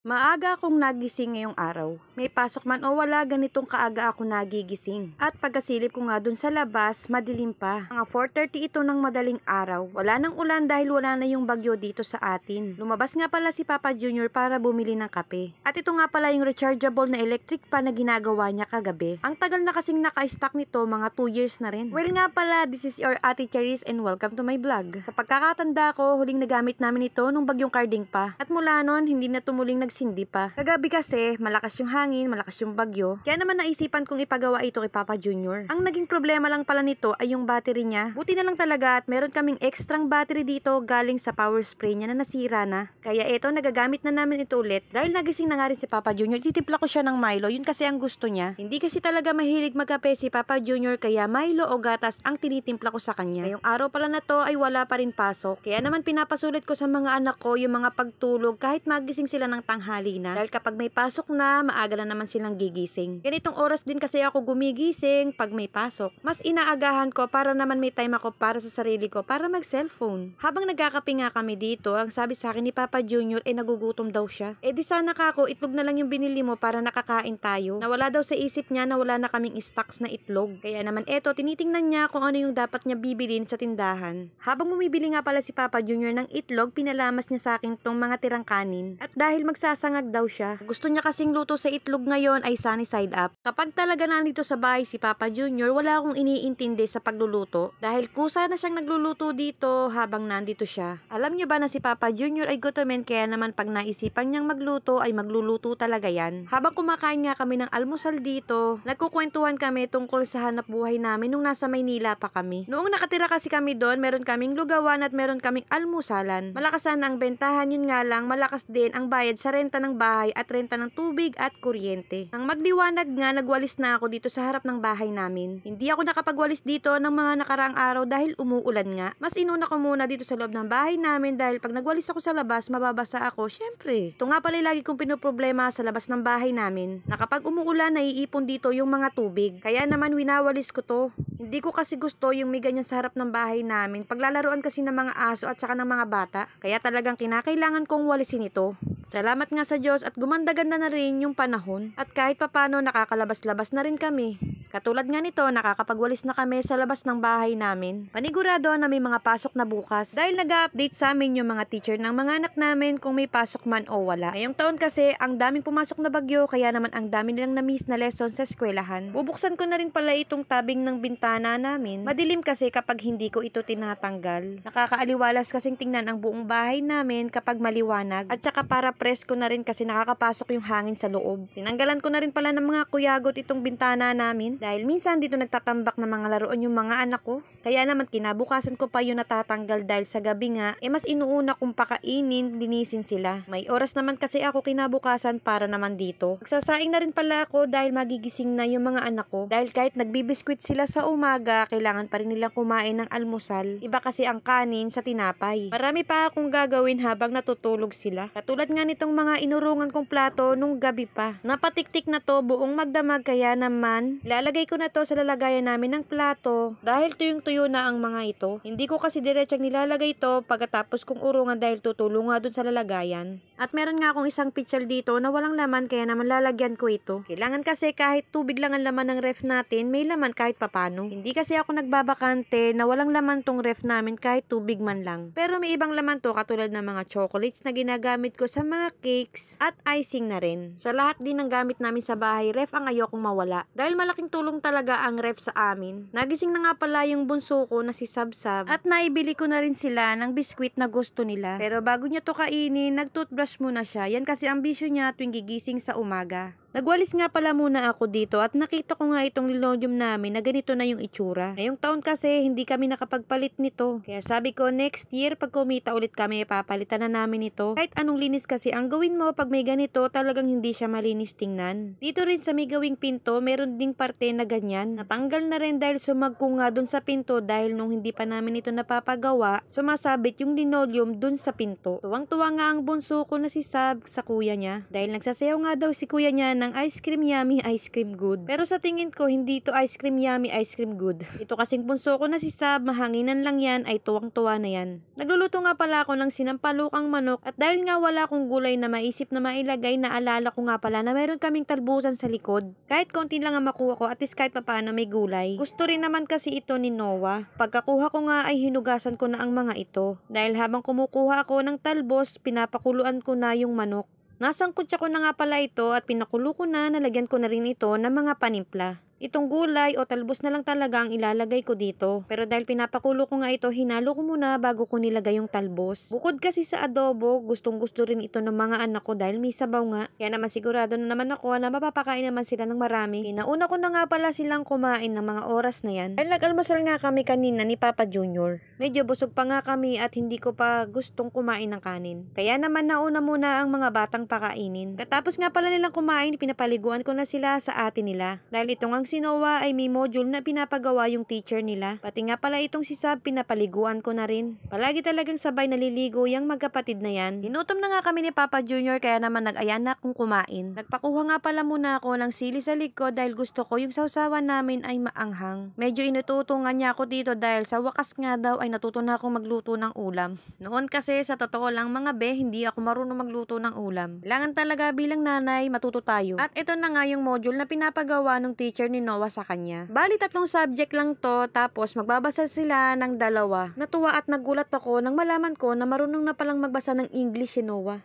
Maaga akong nagising ngayong araw. May pasok man o wala, ganitong kaaga ako nagigising. At pagkasilip ko nga dun sa labas, madilim pa. Mga 4:30 ito ng madaling araw. Wala nang ulan dahil wala na yung bagyo dito sa atin. Lumabas nga pala si Papa Junior para bumili ng kape. At ito nga pala yung rechargeable na electric pan na ginagawa niya kagabi. Ang tagal na kasing naka-stock nito, mga 2 years na rin. Well nga pala, this is your Ate Charis and welcome to my vlog. Sa pagkakatanda ko, huling nagamit namin ito nung bagyong Carding pa. At mula nun, hindi na tumuling nagsindi pa. Kagabi kasi, malakas yung hangin, malakas yung bagyo. Kaya naman naisipan kong ipagawa ito kay Papa Junior. Ang naging problema lang pala nito ay yung battery niya. Buti na lang talaga at meron kaming extrang battery dito galing sa power spray niya na nasira na. Kaya ito, nagagamit na namin ito ulit. Dahil nagising na nga rin si Papa Junior, titimpla ko siya ng Milo. Yun kasi ang gusto niya. Hindi kasi talaga mahilig magkape si Papa Junior, kaya Milo o gatas ang tinitimpla ko sa kanya. Ngayong araw pala na to ay wala pa rin pasok. Kaya naman pinapasulit ko sa mga anak ko yung mga pagtulog kahit magising sila ng tanghali na. Dahil kapag may pasok na, maaga na naman silang gigising. Ganitong oras din kasi ako gumigising pag may pasok. Mas inaagahan ko para naman may time ako para sa sarili ko para mag-cellphone. Habang nagkakape nga kami dito, ang sabi sa akin ni Papa Junior ay nagugutom daw siya. Eh di sana kako, itlog na lang yung binili mo para nakakain tayo. Nawala daw sa isip niya na wala na kaming stocks na itlog. Kaya naman eto, tinitingnan niya kung ano yung dapat niya bibilin sa tindahan. Habang bumibili nga pala si Papa Junior ng itlog, pinalamas niya sa akin tong mga tirang kanin. At dahil magsasangag daw siya, gusto niya kasing luto sa itlog ngayon ay sunny side up. Kapag talaga nandito sa bahay si Papa Junior, wala akong iniintindi sa pagluluto dahil kusa na siyang nagluluto dito habang nandito siya. Alam niyo ba na si Papa Junior ay gutomen, kaya naman pag naisipan niyang magluto ay magluluto talaga yan. Habang kumakain nga kami ng almusal dito, nagkukwentuhan kami tungkol sa hanap buhay namin nung nasa Maynila pa kami. Noong nakatira kasi kami doon, meron kaming lugawan at meron kaming almusalan. Malakas sana ang bentahan, yun nga lang malakas din ang bayad sa renta ng bahay at renta ng tubig at kuryente. Nang magliwanag nga, nagwalis na ako dito sa harap ng bahay namin. Hindi ako nakapagwalis dito ng mga nakaraang araw dahil umuulan nga. Mas inuna ko muna dito sa loob ng bahay namin dahil pag nagwalis ako sa labas, mababasa ako. Syempre, ito nga pala lagi kong pinoproblema sa labas ng bahay namin, na kapag umuulan, naiipon dito yung mga tubig. Kaya naman winawalis ko to. Hindi ko kasi gusto yung may ganyan sa harap ng bahay namin. Paglalaruan kasi ng mga aso at saka ng mga bata. Kaya talagang kinakailangan kong walisin ito. Salamat nga sa Diyos at gumanda-ganda na rin yung panahon. At kahit papano nakakalabas-labas na rin kami. Katulad nga nito, nakakapagwalis na kami sa labas ng bahay namin. Panigurado na may mga pasok na bukas. Dahil nag-update sa amin yung mga teacher ng mga anak namin kung may pasok man o wala. Ngayong taon kasi, ang daming pumasok na bagyo, kaya naman ang dami nilang na-miss na lesson sa eskwelahan. Bubuksan ko na rin pala itong tabing ng bintana namin. Madilim kasi kapag hindi ko ito tinatanggal. Nakakaaliwalas kasing tingnan ang buong bahay namin kapag maliwanag. At saka para presko na rin kasi nakakapasok yung hangin sa loob. Tinanggalan ko na rin pala ng mga kuyagot itong bintana namin. Dahil minsan dito nagtatambak ng mga laruan yung mga anak ko. Kaya naman kinabukasan ko pa yun natatanggal dahil sa gabi nga, mas inuuna kong pakainin, linisin sila. May oras naman kasi ako kinabukasan para naman dito. Magsasaing na rin pala ako dahil magigising na yung mga anak ko. Dahil kahit nagbibiskwit sila sa umaga, kailangan pa rin nilang kumain ng almusal. Iba kasi ang kanin sa tinapay. Marami pa akong gagawin habang natutulog sila. Katulad nga nitong mga inurungan kong plato nung gabi pa. Napatiktik na to buong magdamag, kaya naman lalagay ko na to sa lalagayan namin ng plato dahil tuyong-tuyo na ang mga ito. Hindi ko kasi diretsang nilalagay to pagkatapos kong urungan dahil tutulong nga dun sa lalagayan. At meron nga akong isang pitchal dito na walang laman, kaya naman lalagyan ko ito. Kailangan kasi kahit tubig lang ang laman ng ref natin, may laman kahit papano. Hindi kasi ako nagbabakante na walang laman tong ref namin kahit tubig man lang. Pero may ibang laman to katulad ng mga chocolates na ginagamit ko sa mga cakes at icing na rin. Sa lahat din ng gamit namin sa bahay, ref ang ayokong mawala. Dahil malaking tulong talaga ang ref sa amin. Nagising na nga pala yung bunso ko na si Sabsab at naibili ko na rin sila ng biskwit na gusto nila. Pero bago niya to kainin, nag-toothbrush muna siya. Yan kasi ang bisyo niya tuwing gigising sa umaga. Nagwalis nga pala muna ako dito at nakita ko nga itong linoleum namin na ganito na yung itsura. Ngayong taon kasi hindi kami nakapagpalit nito. Kaya sabi ko next year pag kumita ulit kami papalitan na namin ito. Kahit anong linis kasi ang gawin mo pag may ganito talagang hindi siya malinis tingnan. Dito rin sa may gawing pinto meron ding parte na ganyan. Natanggal na rin dahil sumagko nga dun sa pinto dahil nung hindi pa namin ito napapagawa sumasabit yung linoleum dun sa pinto. Tuwang-tuwa nga ang bunso ko na si Sab sa kuya niya dahil nagsasayaw nga daw si kuya niya ng ice cream yummy, ice cream good. Pero sa tingin ko, hindi to ice cream yummy, ice cream good. Ito kasing bunso ko na si Sab, mahanginan lang yan, ay tuwang-tuwa na yan. Nagluluto nga pala ako ng sinampalukang manok at dahil nga wala akong gulay na maisip na mailagay, naalala ko nga pala na meron kaming talbusan sa likod. Kahit konti lang ang makuha ko, at least kahit papaano may gulay. Gusto rin naman kasi ito ni Noah. Pagkakuha ko nga ay hinugasan ko na ang mga ito. Dahil habang kumukuha ako ng talbos, pinapakuluan ko na yung manok. Nasangkutsa ko na nga pala ito at pinakulo ko na, nalagyan ko na rin ito ng mga panimpla. Itong gulay o talbos na lang talaga ang ilalagay ko dito. Pero dahil pinapakulo ko nga ito, hinalo ko muna bago ko nilagay yung talbos. Bukod kasi sa adobo, gustong gusto rin ito ng mga anak ko dahil may sabaw nga. Kaya naman sigurado na naman ako na mapapakain naman sila ng marami. Pinauna ko na nga pala silang kumain ng mga oras na yan. Dahil nag-almusal nga kami kanina ni Papa Junior. Medyo busog pa nga kami at hindi ko pa gustong kumain ng kanin. Kaya naman nauna muna ang mga batang pakainin. Katapos nga pala nilang kumain, pinapaliguan ko na sila sa ate nila. Dahil itong ang si Noah ay may module na pinapagawa yung teacher nila. Pati nga pala itong si Sab, pinapaliguan ko na rin. Palagi talagang sabay naliligo yung magkapatid na yan. Ginutom na nga kami ni Papa Junior kaya naman nag-aya na akong kumain. Nagpakuha nga pala muna ako ng sili sa likod dahil gusto ko yung sausawan namin ay maanghang. Medyo inututungan niya ako dito dahil sa wakas nga daw ay natuto na akong magluto ng ulam. Noon kasi sa totoo lang mga be, hindi ako marunong magluto ng ulam. Kailangan talaga bilang nanay matuto tayo. At ito na nga yung module na pinapagawa ng teacher ni Noah sa kanya. Bali 3 subject lang to, tapos magbabasa sila ng 2. Natuwa at nagulat ako nang malaman ko na marunong na palang magbasa ng English si Noah.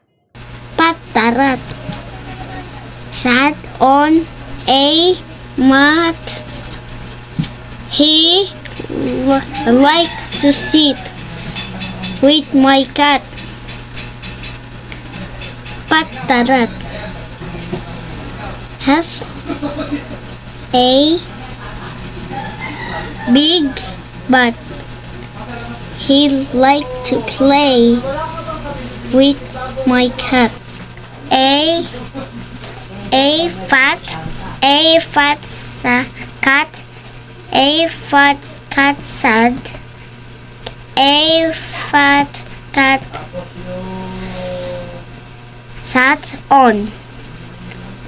Patarat. Sat on a mat. He like to sit with my cat. Patarat has a big butt. He like to play with my cat. A fat cat. A fat cat sad. A fat cat sat on.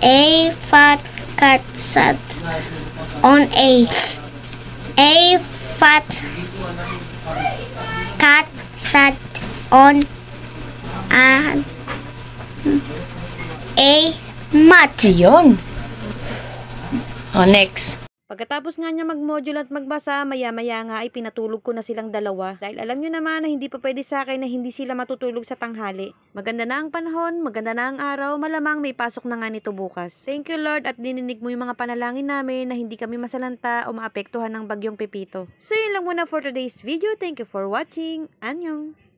A fat cat sat on a fat cat sat on a mat. Yun. Oh, next. Pagkatapos nga niya mag-module at magbasa, maya-maya nga ay pinatulog ko na silang 2 dahil alam nyo naman na hindi pa pwede sa akin na hindi sila matutulog sa tanghali. Maganda na ang panahon, maganda na ang araw, malamang may pasok na nga nito bukas. Thank you Lord at dininig mo yung mga panalangin namin na hindi kami masalanta o maapektuhan ng bagyong Pepito. So yun lang muna for today's video. Thank you for watching. Annyeong!